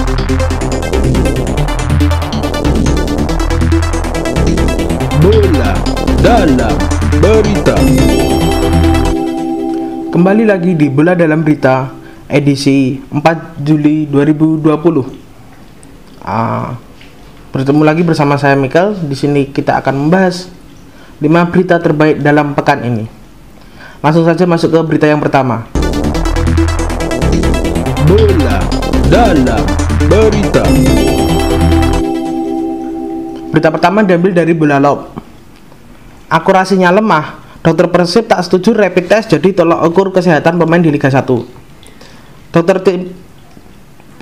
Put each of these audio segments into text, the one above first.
Bola dalam berita. Kembali lagi di Bola Dalam Berita edisi 4 Juli 2020. Bertemu lagi bersama saya Michael. Di sini kita akan membahas 5 berita terbaik dalam pekan ini. Langsung saja masuk ke berita yang pertama. Bola dalam berita. Berita pertama diambil dari Bola Lob. Akurasinya lemah. Dokter Persib tak setuju rapid test jadi tolak ukur kesehatan pemain di Liga 1. Dokter tim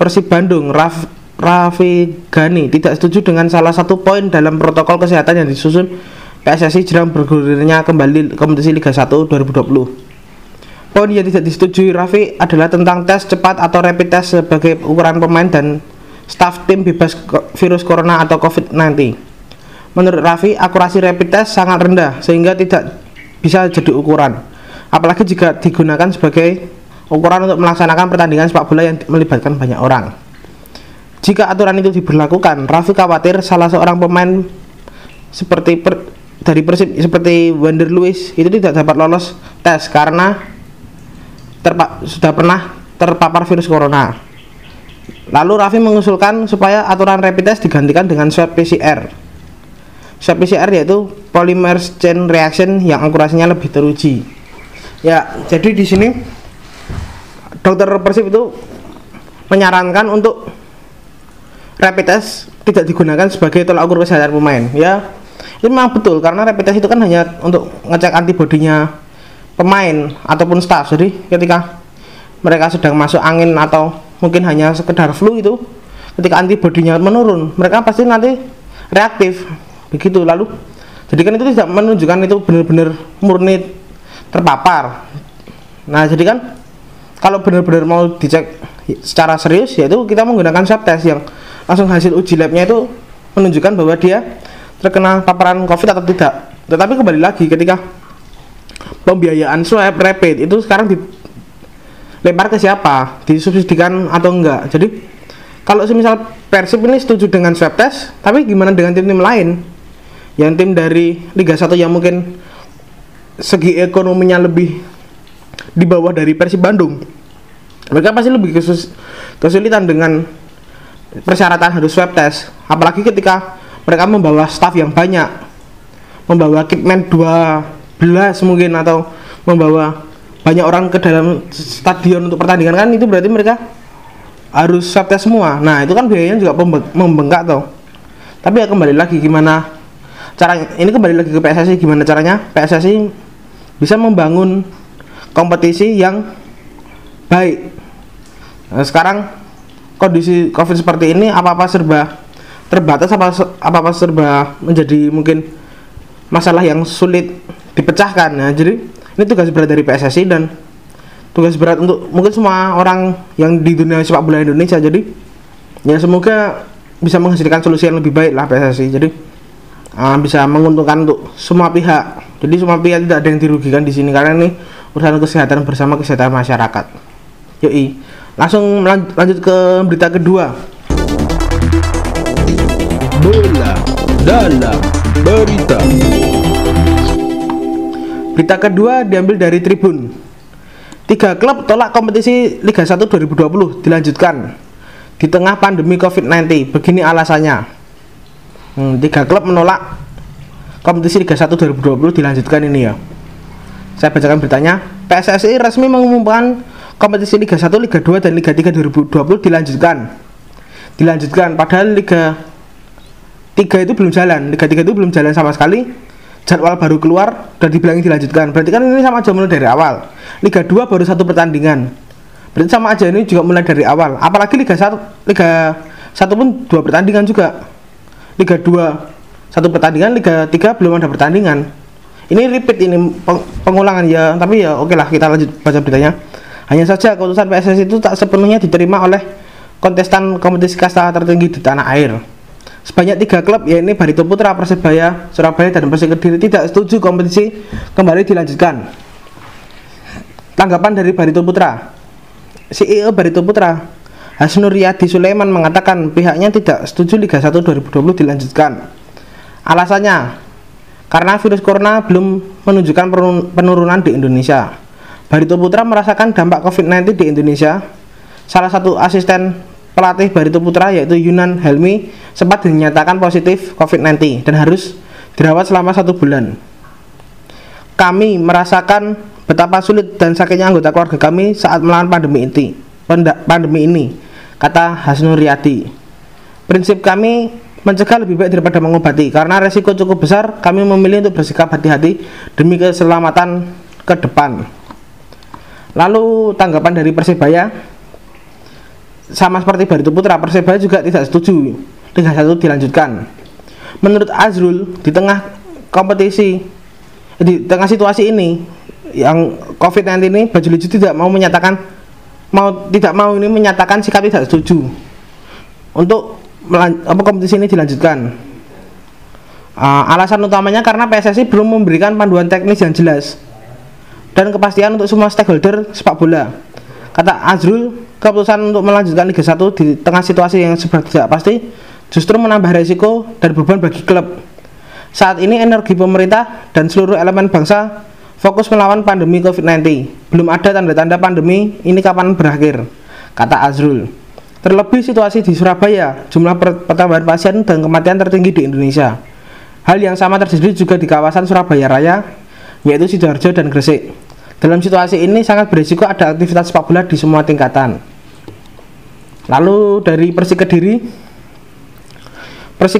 Persib Bandung Raffi Ghani tidak setuju dengan salah satu poin dalam protokol kesehatan yang disusun PSSI jelang bergulirnya kembali kompetisi Liga 1 2020. Poin yang tidak disetujui Raffi adalah tentang tes cepat atau rapid test sebagai ukuran pemain dan staf tim bebas virus corona atau COVID-19. Menurut Raffi, akurasi rapid test sangat rendah sehingga tidak bisa jadi ukuran, apalagi jika digunakan sebagai ukuran untuk melaksanakan pertandingan sepak bola yang melibatkan banyak orang. Jika aturan itu diberlakukan, Raffi khawatir salah seorang pemain dari Persib seperti Wander Luiz itu tidak dapat lolos tes karena sudah pernah terpapar virus corona. Lalu Raffi mengusulkan supaya aturan rapid test digantikan dengan swab PCR. Swab PCR yaitu polymer chain reaction yang akurasinya lebih teruji. Ya, jadi di sini dokter Persib itu menyarankan untuk rapid test tidak digunakan sebagai tolak ukur kesehatan pemain. Ya, itu memang betul karena rapid test itu kan hanya untuk ngecek antibodinya pemain ataupun staff. Jadi ketika mereka sedang masuk angin atau mungkin hanya sekedar flu itu, ketika antibodinya menurun, mereka pasti nanti reaktif. Begitu. Lalu jadi kan itu tidak menunjukkan itu benar-benar murni terpapar. Nah, jadi kan kalau benar-benar mau dicek secara serius, yaitu kita menggunakan swab test yang langsung hasil uji labnya itu menunjukkan bahwa dia terkena paparan COVID atau tidak. Tetapi kembali lagi ketika pembiayaan swab rapid itu sekarang dilempar ke siapa, disubsidikan atau enggak. Jadi kalau semisal Persib ini setuju dengan swab test, tapi gimana dengan tim-tim lain? Yang tim dari Liga 1 yang mungkin segi ekonominya lebih di bawah dari Persib Bandung, mereka pasti lebih kesulitan dengan persyaratan harus swab test. Apalagi ketika mereka membawa staf yang banyak, membawa kitman 12 mungkin, atau membawa banyak orang ke dalam stadion untuk pertandingan, kan itu berarti mereka harus swab test semua. Nah, itu kan biayanya juga membengkak toh. Tapi ya kembali lagi gimana caranya, ini kembali lagi ke PSSI, gimana caranya PSSI bisa membangun kompetisi yang baik. Nah, sekarang kondisi COVID seperti ini, apa-apa serba terbatas, apa-apa serba menjadi mungkin masalah yang sulit dipecahkan. Nah, jadi ini tugas berat dari PSSI dan tugas berat untuk mungkin semua orang yang di dunia sepak bola Indonesia. Jadi ya semoga bisa menghasilkan solusi yang lebih baik lah PSSI. Jadi bisa menguntungkan untuk semua pihak. Jadi semua pihak tidak ada yang dirugikan di sini karena ini urusan kesehatan bersama kesehatan masyarakat. Yoi, langsung lanjut ke berita kedua. Bola dalam berita. Berita kedua diambil dari Tribun. 3 klub tolak kompetisi Liga 1 2020 dilanjutkan di tengah pandemi COVID-19. Begini alasannya. 3 klub menolak kompetisi Liga 1 2020 dilanjutkan ini ya. Saya bacakan beritanya. PSSI resmi mengumumkan kompetisi Liga 1, Liga 2 dan Liga 3 2020 dilanjutkan. Padahal Liga 3 itu belum jalan. Liga 3 itu belum jalan sama sekali. Jadwal baru keluar dan dibilangin dilanjutkan. Berarti kan ini sama aja mulai dari awal. Liga 2 baru 1 pertandingan. Berarti sama aja ini juga mulai dari awal. Apalagi Liga 1 pun 2 pertandingan juga. Liga 2 1 pertandingan, Liga 3 belum ada pertandingan. Ini repeat, ini pengulangan ya. Tapi ya oke lah, kita lanjut baca beritanya. Hanya saja keputusan PSSI itu tak sepenuhnya diterima oleh kontestan kompetisi kasta tertinggi di tanah air. Sebanyak 3 klub, yaitu Barito Putra, Persebaya Surabaya dan Persik Kediri tidak setuju kompetisi kembali dilanjutkan. Tanggapan dari Barito Putra. CEO Barito Putra, Hasnur Riyadi Sulaiman mengatakan pihaknya tidak setuju Liga 1 2020 dilanjutkan. Alasannya, karena virus corona belum menunjukkan penurunan di Indonesia. Barito Putra merasakan dampak COVID-19 di Indonesia. Salah satu asisten pelatih Barito Putra yaitu Yunan Helmi sempat dinyatakan positif COVID-19 dan harus dirawat selama 1 bulan. Kami merasakan betapa sulit dan sakitnya anggota keluarga kami saat melawan pandemi ini, kata Hasnur Riyadi. Prinsip kami mencegah lebih baik daripada mengobati. Karena resiko cukup besar, kami memilih untuk bersikap hati-hati demi keselamatan ke depan. Lalu tanggapan dari Persebaya, sama seperti Barito Putra, Persebaya juga tidak setuju Liga 1 dilanjutkan. Menurut Azrul, di tengah kompetisi, di tengah situasi ini yang COVID-19 ini, Bajul Ijo tidak mau menyatakan sikap tidak setuju untuk kompetisi ini dilanjutkan. Alasan utamanya karena PSSI belum memberikan panduan teknis yang jelas dan kepastian untuk semua stakeholder sepak bola. Kata Azrul, keputusan untuk melanjutkan Liga 1 di tengah situasi yang serba tidak pasti justru menambah resiko dan beban bagi klub. Saat ini energi pemerintah dan seluruh elemen bangsa fokus melawan pandemi COVID-19. Belum ada tanda-tanda pandemi ini kapan berakhir, kata Azrul. Terlebih situasi di Surabaya, jumlah pertambahan pasien dan kematian tertinggi di Indonesia. Hal yang sama terjadi juga di kawasan Surabaya Raya, yaitu Sidoarjo dan Gresik. Dalam situasi ini sangat berisiko ada aktivitas sepak bola di semua tingkatan. Lalu dari Persik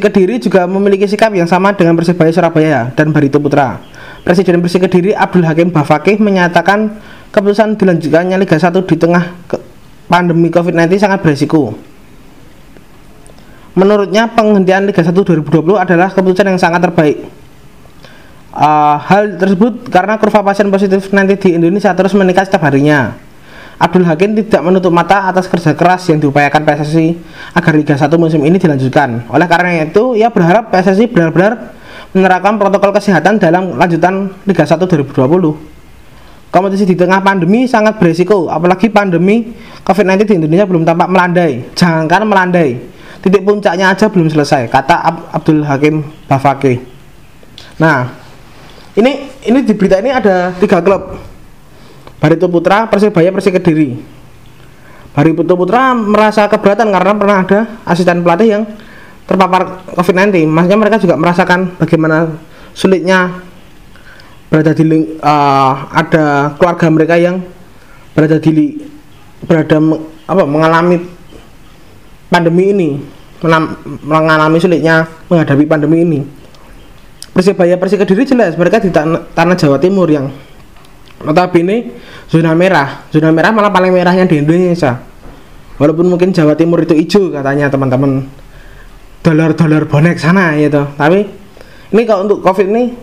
Kediri juga memiliki sikap yang sama dengan Persebaya Surabaya dan Barito Putra. Presiden Persik Kediri Abdul Hakim Bafakih menyatakan keputusan dilanjutkannya Liga 1 di tengah pandemi COVID-19 sangat berisiko. Menurutnya penghentian Liga 1 2020 adalah keputusan yang sangat terbaik. Hal tersebut karena kurva pasien positif COVID-19 di Indonesia terus meningkat setiap harinya. Abdul Hakim tidak menutup mata atas kerja keras yang diupayakan PSSI agar Liga 1 musim ini dilanjutkan. Oleh karena itu, ia berharap PSSI benar-benar menerapkan protokol kesehatan dalam lanjutan Liga 1 2020. Kompetisi di tengah pandemi sangat berisiko, apalagi pandemi COVID-19 di Indonesia belum tampak melandai. Jangankan melandai, titik puncaknya aja belum selesai, kata Abdul Hakim Bafakih. Nah, ini di berita ini ada 3 klub, Barito Putra, Persebaya, Persik Kediri. Barito Putra merasa keberatan karena pernah ada asisten pelatih yang terpapar COVID-19. Maksudnya mereka juga merasakan bagaimana sulitnya ada keluarga mereka yang mengalami pandemi ini, mengalami sulitnya menghadapi pandemi ini. Persebaya Persik Kediri jelas mereka di tanah Jawa Timur yang notabene zona merah malah paling merahnya di Indonesia. Walaupun mungkin Jawa Timur itu hijau katanya teman-teman, dolar bonek sana gitu. Tapi ini kalau untuk COVID ini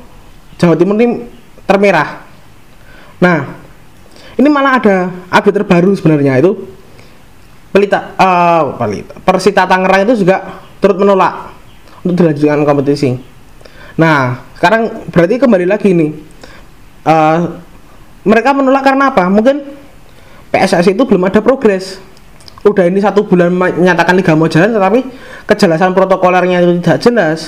Jawa Timur ini termerah. Nah, ini malah ada update terbaru sebenarnya, itu Persita Tangerang itu juga turut menolak untuk dilanjutkan kompetisi. Nah, sekarang berarti kembali lagi nih, mereka menolak karena apa? Mungkin PSSI itu belum ada progres. Udah ini 1 bulan menyatakan Liga mau jalan, tetapi kejelasan protokolernya itu tidak jelas.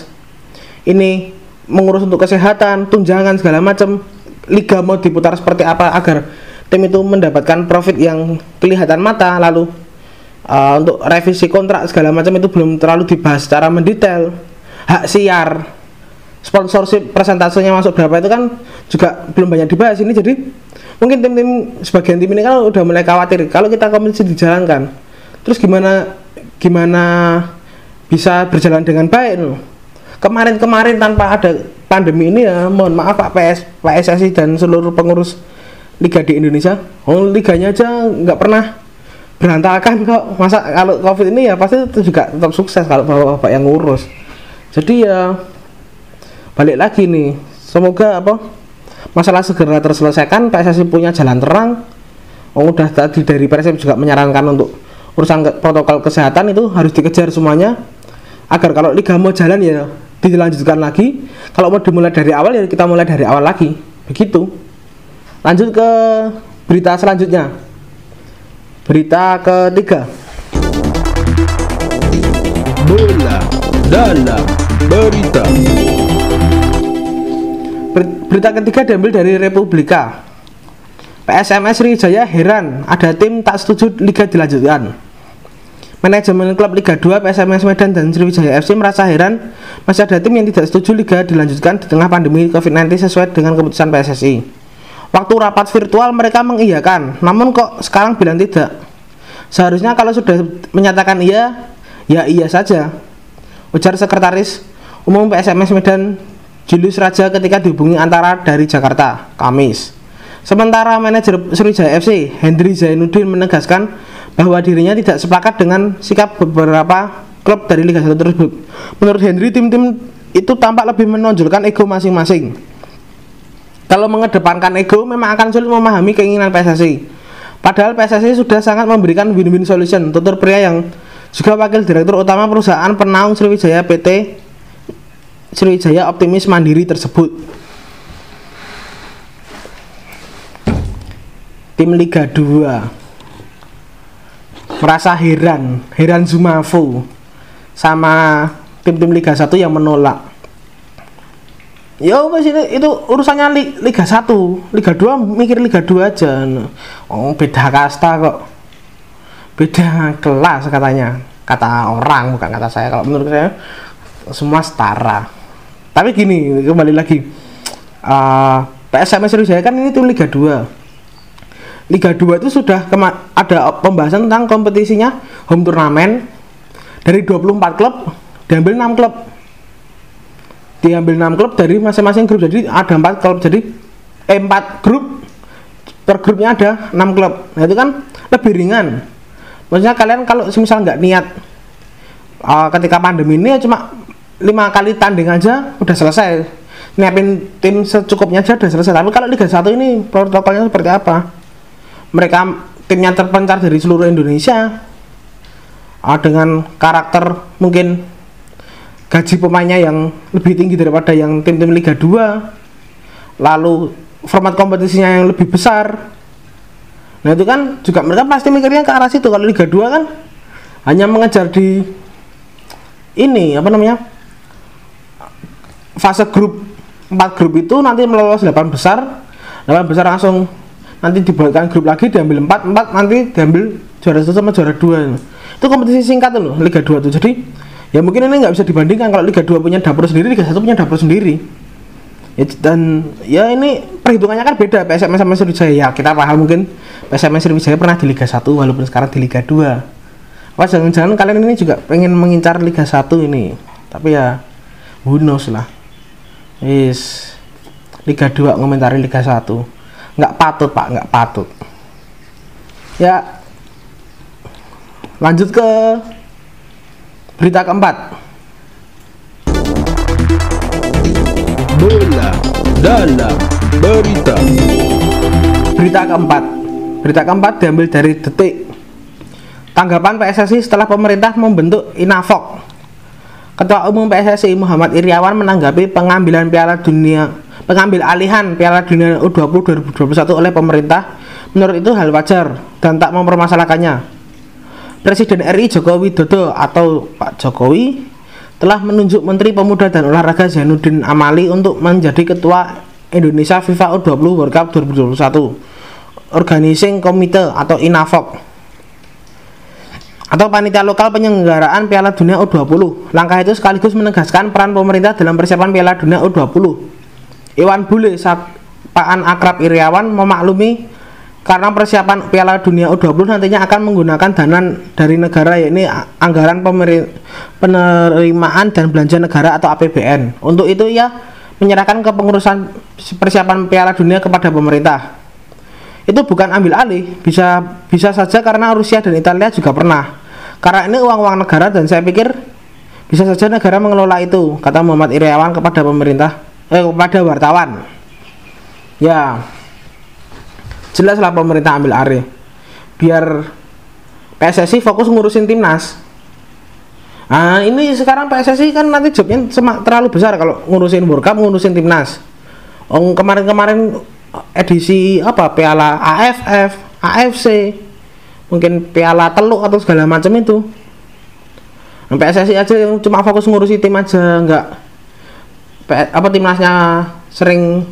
Ini mengurus untuk kesehatan, tunjangan segala macam. Liga mau diputar seperti apa agar tim itu mendapatkan profit yang kelihatan mata. Lalu untuk revisi kontrak segala macam itu belum terlalu dibahas secara mendetail. Hak siar, sponsorship persentasenya masuk berapa itu kan juga belum banyak dibahas ini. Jadi mungkin sebagian tim ini kan udah mulai khawatir kalau kita kompetisi dijalankan, terus gimana bisa berjalan dengan baik loh. Kemarin tanpa ada pandemi ini ya, mohon maaf Pak PSSI dan seluruh pengurus liga di Indonesia, liganya aja nggak pernah berantakan kok. Masa kalau COVID ini ya pasti itu juga tetap sukses kalau bapak yang ngurus. Jadi ya balik lagi nih, semoga masalah segera terselesaikan, PSSI punya jalan terang. Udah tadi dari Persib juga menyarankan untuk urusan protokol kesehatan itu harus dikejar semuanya, agar kalau liga mau jalan ya dilanjutkan lagi, kalau mau dimulai dari awal ya kita mulai dari awal lagi, begitu. Lanjut ke berita selanjutnya, berita ketiga. dalam berita. Berita ketiga diambil dari Republika. PSMS Sriwijaya heran ada tim tak setuju liga dilanjutkan. Manajemen klub Liga 2 PSMS Medan dan Sriwijaya FC merasa heran masih ada tim yang tidak setuju liga dilanjutkan di tengah pandemi COVID-19 sesuai dengan keputusan PSSI. Waktu rapat virtual mereka mengiyakan, namun kok sekarang bilang tidak. Seharusnya kalau sudah menyatakan iya, ya iya saja, ujar Sekretaris Umum PSMS Medan Julius Raja ketika dihubungi antara dari Jakarta, Kamis. Sementara manajer Sriwijaya FC, Hendry Zainuddin menegaskan bahwa dirinya tidak sepakat dengan sikap beberapa klub dari Liga 1 tersebut. Menurut Hendry, tim-tim itu tampak lebih menonjolkan ego masing-masing. Kalau mengedepankan ego, memang akan sulit memahami keinginan PSSI. Padahal PSSI sudah sangat memberikan win-win solution, tutur pria yang juga wakil direktur utama perusahaan penaung Sriwijaya PT Sriwijaya Optimis Mandiri tersebut. Tim Liga 2 merasa heran Zumafu sama tim-tim Liga 1 yang menolak. Ya wes itu urusannya Liga 1, Liga 2 mikir Liga 2 aja. Oh, beda kasta kok. Beda kelas katanya. Kata orang, bukan kata saya. Kalau menurut saya semua setara. Tapi gini, kembali lagi, PSMS Sriwijaya kan ini tuh Liga 2. Liga 2 itu sudah ada pembahasan tentang kompetisinya home turnamen. Dari 24 klub diambil 6 klub. Diambil 6 klub dari masing-masing grup. Jadi ada 4 klub. Jadi 4 grup, per grupnya ada 6 klub. Nah itu kan lebih ringan. Maksudnya kalian kalau misal nggak niat ketika pandemi ini ya cuma 5 kali tanding aja udah selesai, nyiapin tim secukupnya aja udah selesai. Tapi kalau Liga 1 ini protokolnya seperti apa? Mereka timnya terpencar dari seluruh Indonesia, dengan karakter mungkin gaji pemainnya yang lebih tinggi daripada yang tim-tim Liga 2, lalu format kompetisinya yang lebih besar. Nah itu kan juga mereka pasti mikirnya ke arah situ. Kalau Liga 2 kan hanya mengejar di ini fase grup, 4 grup itu nanti melolos 8 besar langsung nanti dibuatkan grup lagi, diambil 4 nanti diambil juara 1 sama juara 2. Itu kompetisi singkat loh Liga 2 tuh. Jadi ya mungkin ini nggak bisa dibandingkan. Kalau Liga 2 punya dapur sendiri, Liga 1 punya dapur sendiri ya, dan ya ini perhitungannya kan beda. PSMS sama Sriwijaya ya kita paham, mungkin PSMS Sriwijaya pernah di Liga 1 walaupun sekarang di Liga 2. Apa jangan-jangan kalian ini juga pengen mengincar Liga 1 ini, tapi ya who knows lah. Liga 2 ngomentari Liga 1 nggak patut pak, nggak patut. Ya lanjut ke berita keempat. Bola dalam berita. Berita keempat diambil dari Detik. Tanggapan PSSI setelah pemerintah membentuk Inafok. Ketua Umum PSSI Muhammad Iryawan menanggapi pengambil alihan Piala Dunia U20 2021 oleh pemerintah. Menurut itu hal wajar dan tak mempermasalahkannya. Presiden RI Joko Widodo atau Pak Jokowi telah menunjuk Menteri Pemuda dan Olahraga Zainuddin Amali untuk menjadi Ketua Indonesia FIFA U20 World Cup 2021 Organizing Committee atau Inafok, atau panitia lokal penyelenggaraan Piala Dunia U20. Langkah itu sekaligus menegaskan peran pemerintah dalam persiapan Piala Dunia U20. Iwan Bule, sapaan akrab Iryawan, memaklumi karena persiapan Piala Dunia U20 nantinya akan menggunakan dana dari negara, yakni anggaran penerimaan dan belanja negara atau APBN. Untuk itu ia menyerahkan kepengurusan persiapan Piala Dunia kepada pemerintah. Itu bukan ambil alih, bisa saja karena Rusia dan Italia juga pernah. Karena ini uang negara dan saya pikir bisa saja negara mengelola itu, kata Muhammad Iryawan kepada kepada wartawan. Ya, jelaslah pemerintah ambil alih biar PSSI fokus ngurusin timnas. Nah, ini sekarang PSSI kan nanti jobnya terlalu besar kalau ngurusin World Cup, ngurusin timnas. Kemarin-kemarin edisi Piala AFF, AFC, mungkin Piala Teluk atau segala macam itu. PSSI aja yang cuma fokus ngurusi tim aja, nggak timnasnya sering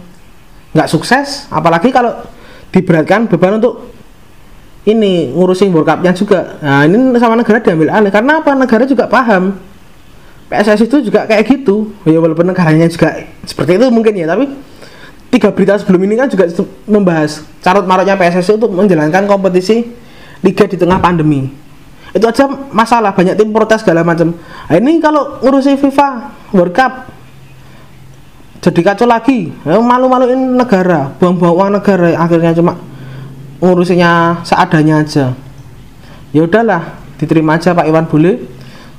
nggak sukses, apalagi kalau diberatkan beban untuk ini ngurusin World Cup-nya juga. Nah ini sama negara diambil alih, karena apa? Negara juga paham PSSI itu juga kayak gitu ya, walaupun negaranya juga seperti itu mungkin ya, tapi 3 berita sebelum ini kan juga membahas carut marutnya PSSI untuk menjalankan kompetisi liga di tengah pandemi. Itu aja masalah, banyak tim protes segala macam. Nah, ini kalau ngurusi FIFA World Cup jadi kacau lagi, malu-maluin negara, buang-buang uang negara, akhirnya cuma ngurusinya seadanya aja. Ya udahlah, diterima aja Pak Iwan Bule.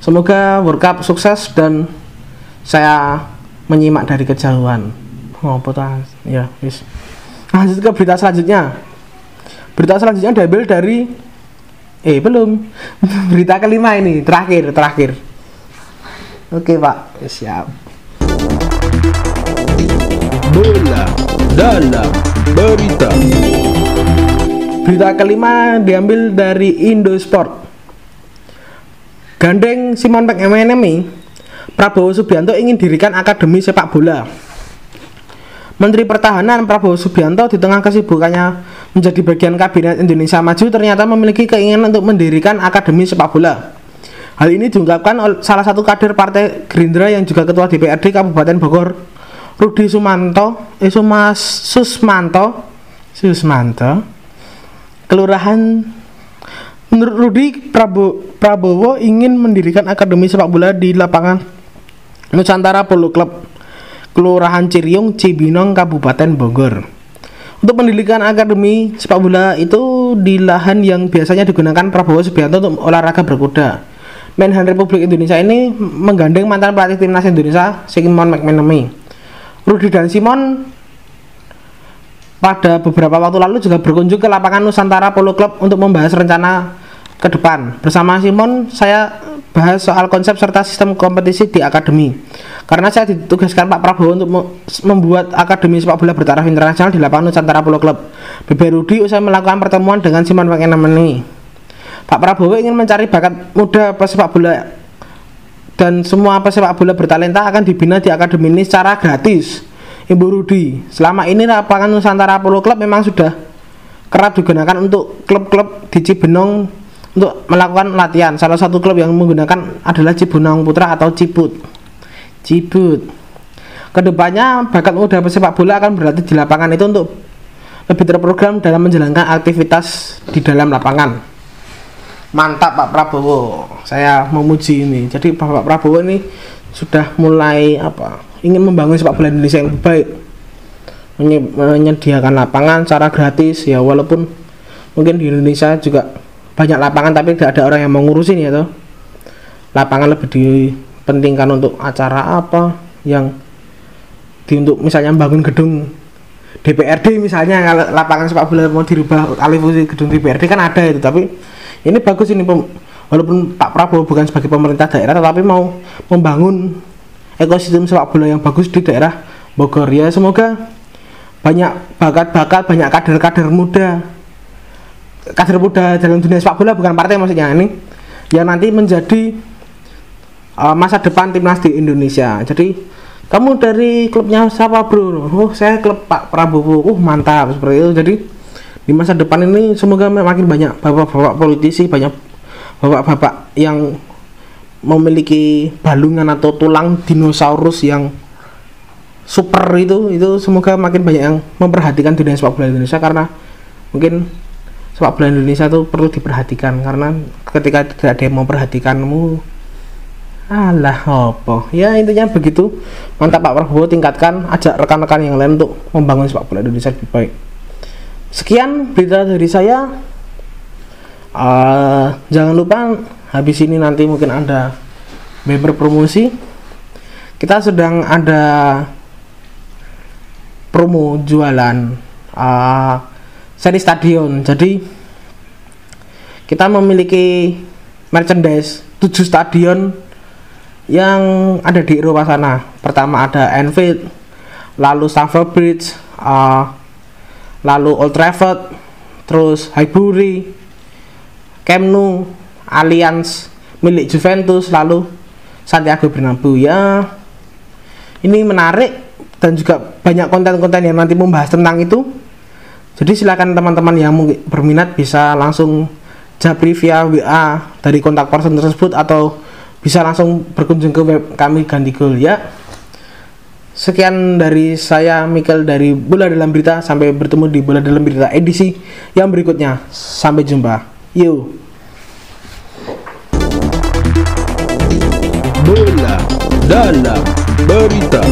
Semoga World Cup sukses dan saya menyimak dari kejauhan. Oh, potas. Ya, wis. Lanjut ke berita selanjutnya. Berita selanjutnya diambil dari belum. Berita kelima ini, terakhir. Oke, Pak. Siap. Bola dalam berita. Berita kelima diambil dari Indosport. Gandeng Simon McManamy, Prabowo Subianto ingin dirikan akademi sepak bola. Menteri Pertahanan Prabowo Subianto di tengah kesibukannya menjadi bagian kabinet Indonesia Maju ternyata memiliki keinginan untuk mendirikan akademi sepak bola. Hal ini diungkapkan oleh salah satu kader Partai Gerindra yang juga Ketua DPRD Kabupaten Bogor, Rudi Susmanto. Kelurahan. Menurut Rudi, Prabowo ingin mendirikan akademi sepak bola di lapangan Nusantara Polo Club, Kelurahan Ciriung, Cibinong, Kabupaten Bogor. Untuk mendirikan akademi sepak bola itu di lahan yang biasanya digunakan Prabowo Subianto untuk olahraga berkuda. Menhan Republik Indonesia ini menggandeng mantan pelatih timnas Indonesia Simon McManamy. Rudi dan Simon pada beberapa waktu lalu juga berkunjung ke lapangan Nusantara Polo Club untuk membahas rencana ke depan. Bersama Simon, saya bahas soal konsep serta sistem kompetisi di akademi. Karena saya ditugaskan Pak Prabowo untuk membuat akademi sepak bola bertaraf internasional di lapangan Nusantara Polo Club. BB Rudi usai melakukan pertemuan dengan Simon McManamy. Pak Prabowo ingin mencari bakat muda pesepak bola dan semua pesepak bola bertalenta akan dibina di akademi ini secara gratis. Ibu Rudi, selama ini lapangan Nusantara Polo Club memang sudah kerap digunakan untuk klub-klub di Cibinong untuk melakukan latihan. Salah satu klub yang menggunakan adalah Cibinong Putra atau Cibut. Kedepannya bakat muda pesepak bola akan berlatih di lapangan itu untuk lebih terprogram dalam menjalankan aktivitas di dalam lapangan. Mantap Pak Prabowo, saya memuji ini. Jadi Pak Prabowo ini sudah mulai ingin membangun sepak bola Indonesia yang baik, menyediakan lapangan secara gratis ya, walaupun mungkin di Indonesia juga banyak lapangan tapi tidak ada orang yang mau ngurusin ya toh. Lapangan lebih dipentingkan untuk acara apa yang untuk misalnya bangun gedung DPRD misalnya. Kalau lapangan sepak bola mau dirubah alih fungsi gedung DPRD kan ada itu, tapi ini bagus ini walaupun Pak Prabowo bukan sebagai pemerintah daerah tetapi mau membangun ekosistem sepak bola yang bagus di daerah Bogor ya. Semoga banyak bakat-bakat, banyak kader-kader muda, kader muda dalam dunia sepak bola, bukan partai maksudnya ini, yang nanti menjadi masa depan timnas di Indonesia. Jadi kamu dari klubnya siapa bro? Oh saya klub Pak Prabowo. Mantap seperti itu. Jadi di masa depan ini semoga makin banyak bapak-bapak politisi, banyak bapak-bapak yang memiliki balungan atau tulang dinosaurus yang super itu semoga makin banyak yang memperhatikan dunia sepak bola Indonesia, karena mungkin sepak bola Indonesia itu perlu diperhatikan, karena ketika tidak ada yang memperhatikanmu ya intinya begitu. Mantap Pak Prabowo, tingkatkan, ajak rekan-rekan yang lain untuk membangun sepak bola Indonesia lebih baik. Sekian berita dari saya. Jangan lupa habis ini nanti mungkin ada member promosi. Kita sedang ada promo jualan seri stadion. Jadi kita memiliki merchandise 7 stadion yang ada di Eropa sana. Pertama ada Anfield, lalu Stamford Bridge, lalu Old Trafford, terus Highbury, Camp Nou, Allianz milik Juventus, lalu Santiago Bernabeu ya. Ini menarik dan juga banyak konten-konten yang nanti membahas tentang itu. Jadi silakan teman-teman yang mungkin berminat bisa langsung japri via WA dari kontak person tersebut atau bisa langsung berkunjung ke web kami Ganti Gol ya. Sekian dari saya Michael dari Bola Dalam Berita. Sampai bertemu di Bola Dalam Berita edisi yang berikutnya. Sampai jumpa. Yo. Bola Dalam Berita.